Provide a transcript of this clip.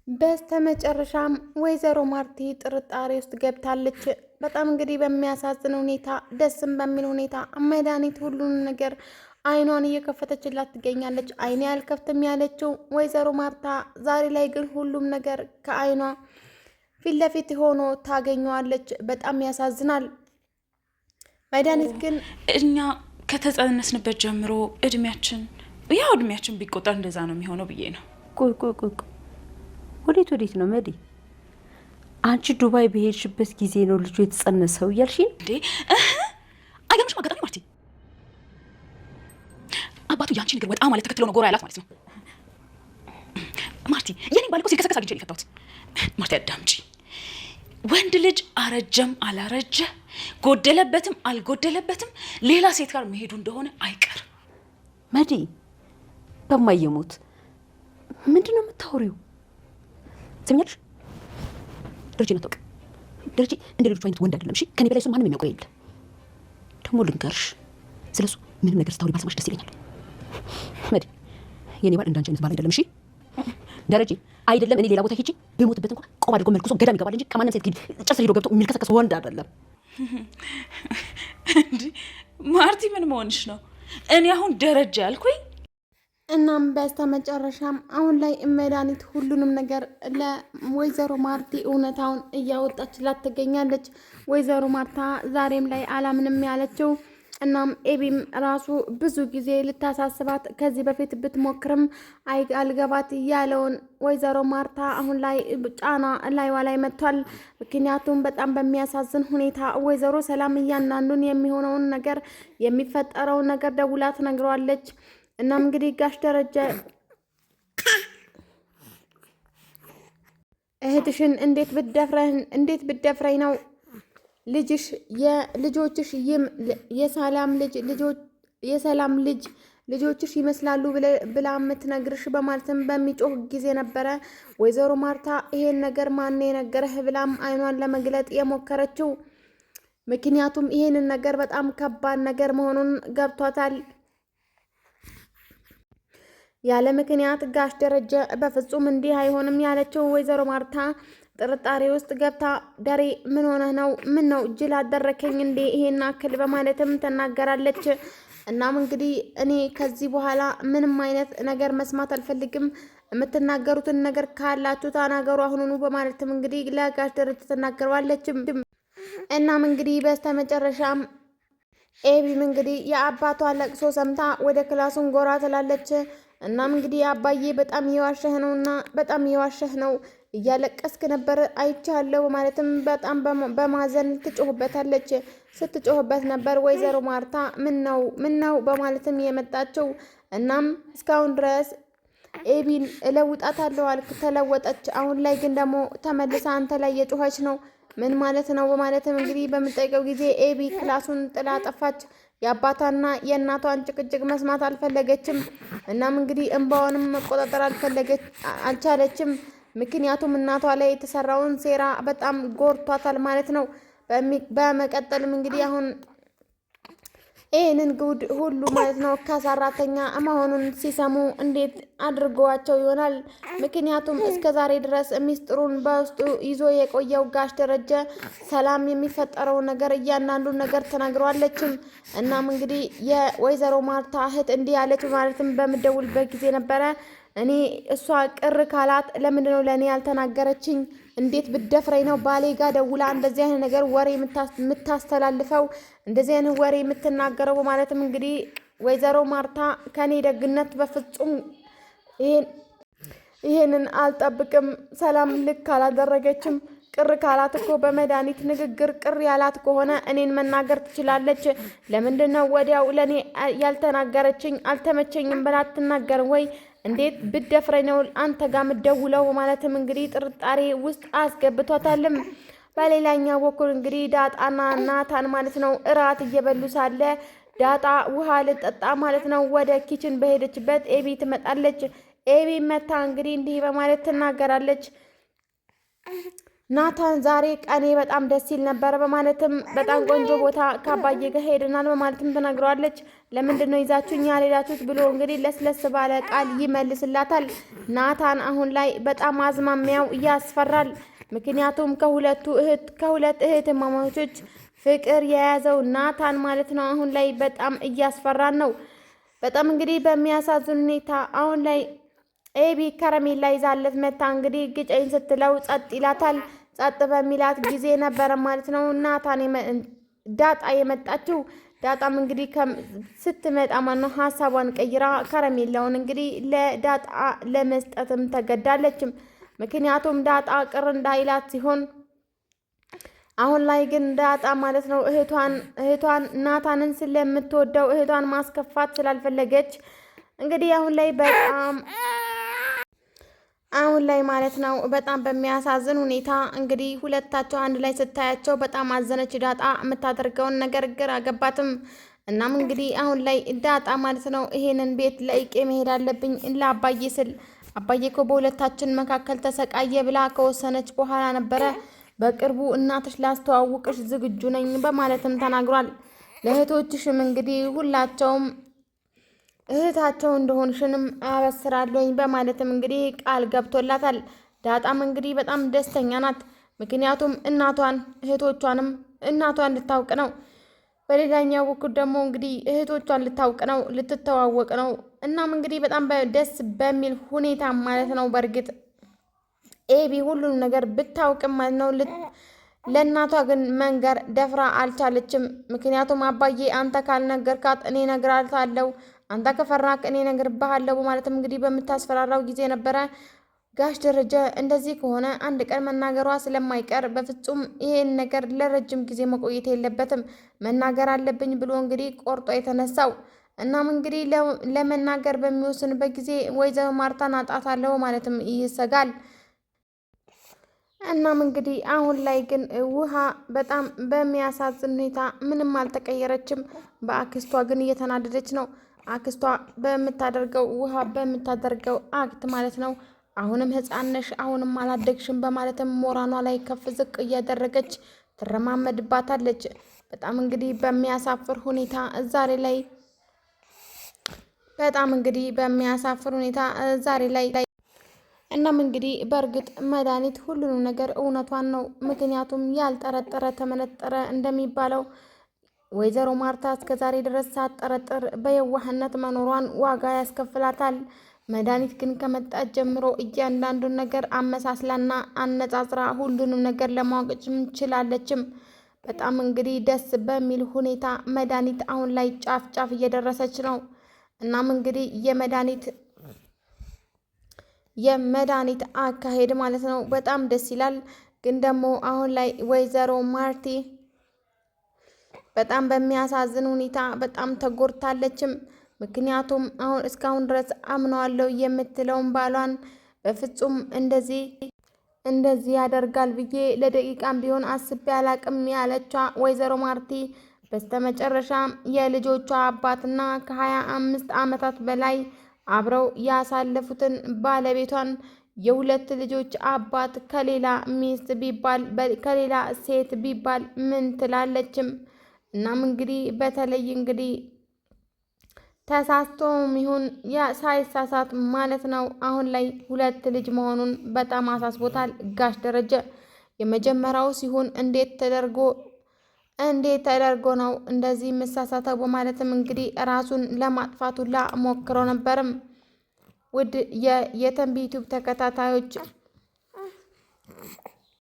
በስተመጨረሻም ወይዘሮ ማርቲ ጥርጣሬ ውስጥ ገብታለች። በጣም እንግዲህ በሚያሳዝን ሁኔታ ደስም በሚል ሁኔታ መድኃኒት ሁሉን ነገር አይኗን እየከፈተችላት ትገኛለች። አይኔ አልከፍትም ያለችው ወይዘሮ ማርታ ዛሬ ላይ ግን ሁሉም ነገር ከአይኗ ፊት ለፊት ሆኖ ታገኘዋለች። በጣም ያሳዝናል። መድኃኒት ግን እኛ ከተጸነስንበት ጀምሮ እድሜያችን ቢቆጠር እንደዛ ነው የሚሆነው ብዬ ነው። ቆይ ወዴት ነው መዲ? አንቺ ዱባይ በሄድሽበት ጊዜ ነው ልጁ የተጸነሰው እያልሽኝ እንዴ? አይገርምሽም? አጋጣሚ ማርቲ አባቱ ያንቺ ነገር ወጣ ማለት ተከትሎ ነው ጎራ ያላት ማለት ነው። ማርቲ የኔን ባልኮ ሲከሰከስ አግኝቼ የፈታሁት። ማርቲ አዳምጪ። ወንድ ልጅ አረጀም አላረጀ ጎደለበትም አልጎደለበትም ሌላ ሴት ጋር መሄዱ እንደሆነ አይቀርም። መዲ በማየሙት ምንድነው የምታወሪው? ሰምኛለሽ? ደረጀን አታውቅም። ደረጀ እንደ ሌሎቹ አይነት ወንድ አይደለም። እሺ ከኔ በላይ እሱ ማንም የሚያውቀው የለም። ደግሞ ልንገርሽ ስለሱ ምንም ነገር ስታወሪ ባልሰማሽ ደስ ይለኛል። መዲ የኔ ባል እንዳንቺ አይነት ባል አይደለም። እሺ ደረጀ አይደለም እኔ ሌላ ቦታ ሄጄ በሞትበት እንኳን ቆም አድርጎ መልኩሶ ገዳም ይገባል እንጂ ከማንም ሴት ጨርሰ ሄዶ ገብቶ የሚልከሰከስ ወንድ አይደለም። እንዴ ማርቲ ምን መሆንሽ ነው? እኔ አሁን ደረጀ ያልኩኝ። እናም በስተመጨረሻም አሁን ላይ መድኃኒት ሁሉንም ነገር ለወይዘሮ ማርቲ እውነታውን እያወጣችላት ትገኛለች። ወይዘሮ ማርታ ዛሬም ላይ አላምንም ያለችው እናም ኤቢም ራሱ ብዙ ጊዜ ልታሳስባት ከዚህ በፊት ብትሞክርም አልገባት ያለውን ወይዘሮ ማርታ አሁን ላይ ጫና ላይዋ ላይ መጥቷል። ምክንያቱም በጣም በሚያሳዝን ሁኔታ ወይዘሮ ሰላም እያንዳንዱን የሚሆነውን ነገር የሚፈጠረውን ነገር ደውላ ትነግረዋለች። እናም እንግዲህ ጋሽ ደረጀ እህትሽን እንዴት ብትደፍረኝ ነው ልጆችሽ የሰላም ልጆችሽ ይመስላሉ ብላ የምትነግርሽ በማለትም በሚጮህ ጊዜ ነበረ ወይዘሮ ማርታ ይሄን ነገር ማን የነገረህ ብላም አይኗን ለመግለጥ የሞከረችው። ምክንያቱም ይሄንን ነገር በጣም ከባድ ነገር መሆኑን ገብቷታል። ያለ ምክንያት ጋሽ ደረጀ በፍጹም እንዲህ አይሆንም ያለችው ወይዘሮ ማርታ ጥርጣሬ ውስጥ ገብታ ደሬ ምን ሆነህ ነው? ምን ነው ጅል አደረከኝ እንዴ ይሄን አክል በማለትም ተናገራለች። እናም እንግዲህ እኔ ከዚህ በኋላ ምንም አይነት ነገር መስማት አልፈልግም፣ የምትናገሩትን ነገር ካላችሁ ተናገሩ አሁኑኑ በማለትም እንግዲህ ለጋሽ ደረጀ ተናገረዋለች። እናም እንግዲህ በስተመጨረሻም ኤቢም እንግዲህ የአባቷ ለቅሶ ሰምታ ወደ ክላሱን ጎራ ትላለች። እናም እንግዲህ አባዬ በጣም እየዋሸህ ነው እያለቀስክ ነበር አይቻለሁ ማለትም በጣም በማዘን ትጮህበታለች። ስትጮህበት ነበር ወይዘሮ ማርታ ምን ነው በማለትም የመጣችው። እናም እስካሁን ድረስ ኤቢን እለውጣታለሁ አልክ፣ ተለወጠች። አሁን ላይ ግን ደግሞ ተመልሳ አንተ ላይ የጮኸች ነው፣ ምን ማለት ነው በማለትም እንግዲህ በምጠይቀው ጊዜ ኤቢ ክላሱን ጥላ ጠፋች። የአባቷና የእናቷን ጭቅጭቅ መስማት አልፈለገችም። እናም እንግዲህ እንባዋንም መቆጣጠር አልቻለችም። ምክንያቱም እናቷ ላይ የተሰራውን ሴራ በጣም ጎርቷታል ማለት ነው። በመቀጠልም እንግዲህ አሁን ይህንን ጉድ ሁሉ ማለት ነው ከሰራተኛ መሆኑን ሲሰሙ እንዴት አድርገዋቸው ይሆናል? ምክንያቱም እስከ ዛሬ ድረስ ሚስጥሩን በውስጡ ይዞ የቆየው ጋሽ ደረጀ ሰላም የሚፈጠረው ነገር እያንዳንዱ ነገር ተናግረዋለችም። እናም እንግዲህ የወይዘሮ ማርታ እህት እንዲህ ያለች ማለትም በምደውልበት ጊዜ ነበረ እኔ እሷ ቅር ካላት ለምንድነው ለእኔ ያልተናገረችኝ? እንዴት ብደፍረኝ ነው ባሌ ጋር ደውላ እንደዚህ አይነት ነገር ወሬ የምታስተላልፈው እንደዚህ አይነት ወሬ የምትናገረው? ማለትም እንግዲህ ወይዘሮ ማርታ ከኔ ደግነት በፍጹም ይሄንን አልጠብቅም። ሰላም ልክ አላደረገችም። ቅር ካላት እኮ በመድኃኒት ንግግር ቅር ያላት ከሆነ እኔን መናገር ትችላለች። ለምንድነው ወዲያው ለእኔ ያልተናገረችኝ? አልተመቸኝም ብላ አትናገርም ወይ? እንዴት ብደፍረኝ ነው አንተ ጋር ምደውለው? ማለትም እንግዲህ ጥርጣሬ ውስጥ አስገብቷታልም። በሌላኛው በኩል እንግዲህ ዳጣና ናታን ማለት ነው እራት እየበሉ ሳለ ዳጣ ውሃ ልጠጣ ማለት ነው ወደ ኪችን በሄደችበት ኤቢ ትመጣለች። ኤቢ መታ እንግዲህ እንዲህ በማለት ትናገራለች። ናታን ዛሬ ቀኔ በጣም ደስ ይል ነበረ በማለትም በጣም ቆንጆ ቦታ ከአባዬ ጋር ሄደናል በማለትም ተናግረዋለች። ለምንድን ነው ይዛችሁኝ ያልሄዳችሁት ብሎ እንግዲህ ለስለስ ባለ ቃል ይመልስላታል። ናታን አሁን ላይ በጣም አዝማሚያው ያስፈራል። ምክንያቱም ከሁለት እህትማማቾች ፍቅር የያዘው ናታን ማለት ነው አሁን ላይ በጣም እያስፈራን ነው። በጣም እንግዲህ በሚያሳዝን ሁኔታ አሁን ላይ ኤቢ ከረሜላ ይዛለት መታ እንግዲህ ግጨኝ ስትለው ጸጥ ይላታል። ጸጥ በሚላት ጊዜ ነበረ ማለት ነው ናታን ዳጣ የመጣችው። ዳጣም እንግዲህ ስትመጣ ማነው ሀሳቧን ቀይራ ከረሜላውን እንግዲህ ለዳጣ ለመስጠትም ተገዳለችም። ምክንያቱም ዳጣ ቅር እንዳይላት ሲሆን አሁን ላይ ግን ዳጣ ማለት ነው እህቷን ናታንን ስለምትወደው እህቷን ማስከፋት ስላልፈለገች እንግዲህ አሁን ላይ ማለት ነው በጣም በሚያሳዝን ሁኔታ እንግዲህ ሁለታቸው አንድ ላይ ስታያቸው በጣም አዘነች። ዳጣ የምታደርገውን ነገር ግራ ገባትም። እናም እንግዲህ አሁን ላይ ዳጣ ማለት ነው ይሄንን ቤት ለይቄ መሄድ አለብኝ ለአባዬ ስል አባዬ እኮ በሁለታችን መካከል ተሰቃየ ብላ ከወሰነች በኋላ ነበረ በቅርቡ እናትሽ ላስተዋውቅሽ ዝግጁ ነኝ በማለትም ተናግሯል። ለእህቶችሽም እንግዲህ ሁላቸውም እህታቸው እንደሆንሽንም አበስራለሁኝ በማለትም እንግዲህ ቃል ገብቶላታል። ዳጣም እንግዲህ በጣም ደስተኛ ናት። ምክንያቱም እህቶቿንም እናቷን ልታውቅ ነው። በሌላኛው በኩል ደግሞ እንግዲህ እህቶቿን ልታውቅ ነው፣ ልትተዋወቅ ነው። እናም እንግዲህ በጣም ደስ በሚል ሁኔታ ማለት ነው። በእርግጥ ኤቢ ሁሉንም ነገር ብታውቅም ማለት ነው ለእናቷ ግን መንገር ደፍራ አልቻለችም። ምክንያቱም አባዬ አንተ ካልነገርካት እኔ እነግራታለሁ፣ አንተ ከፈራክ እኔ እነግርብሃለሁ በማለትም እንግዲህ በምታስፈራራው ጊዜ ነበረ ጋሽ ደረጀ እንደዚህ ከሆነ አንድ ቀን መናገሯ ስለማይቀር በፍጹም ይሄን ነገር ለረጅም ጊዜ መቆየት የለበትም መናገር አለብኝ ብሎ እንግዲህ ቆርጦ የተነሳው። እናም እንግዲህ ለመናገር በሚወስንበት ጊዜ ወይዘሮ ማርታን አጣታለሁ ማለትም ይሰጋል። እናም እንግዲህ አሁን ላይ ግን ውሃ በጣም በሚያሳዝን ሁኔታ ምንም አልተቀየረችም። በአክስቷ ግን እየተናደደች ነው። አክስቷ ውሃ በምታደርገው አክት ማለት ነው አሁንም ሕፃን ነሽ፣ አሁንም አላደግሽም በማለትም ሞራኗ ላይ ከፍ ዝቅ እያደረገች ትረማመድባታለች። በጣም እንግዲህ በሚያሳፍር ሁኔታ ዛሬ ላይ እናም እንግዲህ በእርግጥ መድኃኒት ሁሉንም ነገር እውነቷን ነው። ምክንያቱም ያልጠረጠረ ተመነጠረ እንደሚባለው ወይዘሮ ማርታ እስከዛሬ ድረስ ሳትጠረጥር በየዋህነት መኖሯን ዋጋ ያስከፍላታል። መድኃኒት ግን ከመጣት ጀምሮ እያንዳንዱን ነገር አመሳስላና አነጻጽራ ሁሉንም ነገር ለማወቅ ችላለችም። በጣም እንግዲህ ደስ በሚል ሁኔታ መድኃኒት አሁን ላይ ጫፍ ጫፍ እየደረሰች ነው። እናም እንግዲህ የመድኃኒት አካሄድ ማለት ነው በጣም ደስ ይላል። ግን ደግሞ አሁን ላይ ወይዘሮ ማርቲ በጣም በሚያሳዝን ሁኔታ በጣም ተጎድታለችም። ምክንያቱም እስካሁን ድረስ አምነዋለሁ የምትለውን ባሏን በፍጹም እንደዚህ ያደርጋል ብዬ ለደቂቃም ቢሆን አስቤ አላቅም ያለቿ ወይዘሮ ማርቲ በስተመጨረሻ የልጆቿ አባትና ከ25 ዓመታት በላይ አብረው ያሳለፉትን ባለቤቷን የሁለት ልጆች አባት ከሌላ ሚስት ከሌላ ሴት ቢባል ምን ትላለችም? እናም እንግዲህ በተለይ እንግዲህ ተሳስቶም ይሁን ሳይሳሳት ማለት ነው አሁን ላይ ሁለት ልጅ መሆኑን በጣም አሳስቦታል ጋሽ ደረጀ። የመጀመሪያው ሲሆን እንዴት ተደርጎ ነው እንደዚህ መሳሳተው በማለትም እንግዲህ ራሱን ለማጥፋት ሁላ ሞክሮ ነበርም። ውድ የተንቢ ዩቲዩብ ተከታታዮች